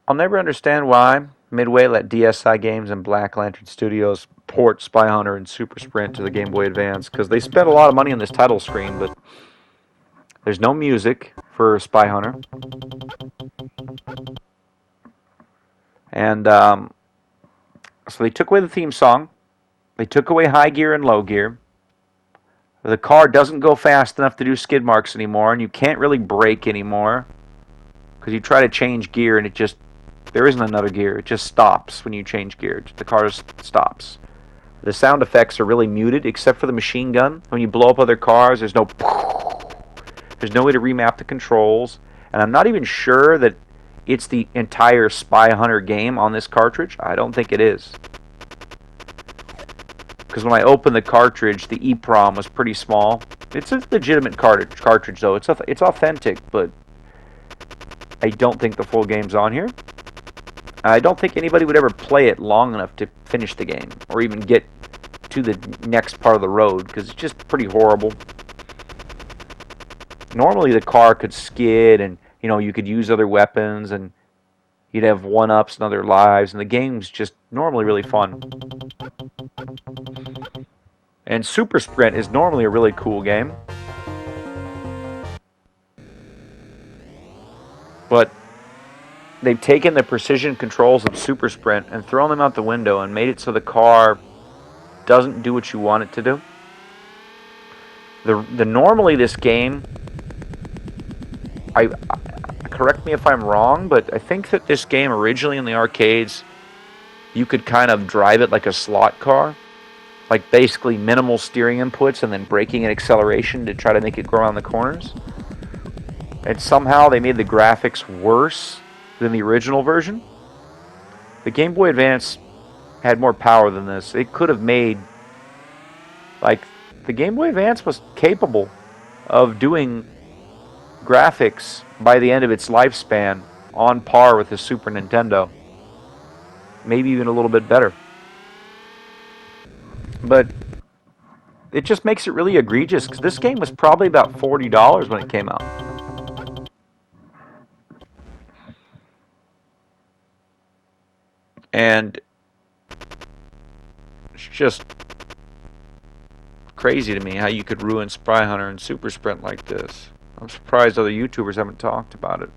I'll never understand why Midway let DSi Games and Black Lantern Studios port Spyhunter and Super Sprint to the Game Boy Advance, because they spent a lot of money on this title screen, but there's no music for Spyhunter. And so they took away the theme song. They took away high gear and low gear. The car doesn't go fast enough to do skid marks anymore, and you can't really brake anymore because you try to change gear and it just, there isn't another gear. It just stops when you change gear. The car just stops. The sound effects are really muted except for the machine gun. When you blow up other cars, there's no way to remap the controls. And I'm not even sure that it's the entire Spy Hunter game on this cartridge. I don't think it is. Because when I opened the cartridge, the EEPROM was pretty small. It's a legitimate cartridge though. It's authentic, but I don't think the full game's on here. I don't think anybody would ever play it long enough to finish the game, or even get to the next part of the road, because it's just pretty horrible. Normally the car could skid, and you could use other weapons, and you'd have one-ups and other lives, and the game's just normally really fun. And Super Sprint is normally a really cool game, but they've taken the precision controls of Super Sprint and thrown them out the window and made it so the car doesn't do what you want it to do. Normally this game, correct me if I'm wrong, but I think that this game originally in the arcades, you could kind of drive it like a slot car, like basically minimal steering inputs and then braking and acceleration to try to make it go around the corners. And somehow they made the graphics worse than the original version. The Game Boy Advance had more power than this. It could have made, like, the Game Boy Advance was capable of doing graphics by the end of its lifespan on par with the Super Nintendo. Maybe even a little bit better. But it just makes it really egregious, because this game was probably about $40 when it came out. And it's just crazy to me how you could ruin Spy Hunter and Super Sprint like this. I'm surprised other YouTubers haven't talked about it.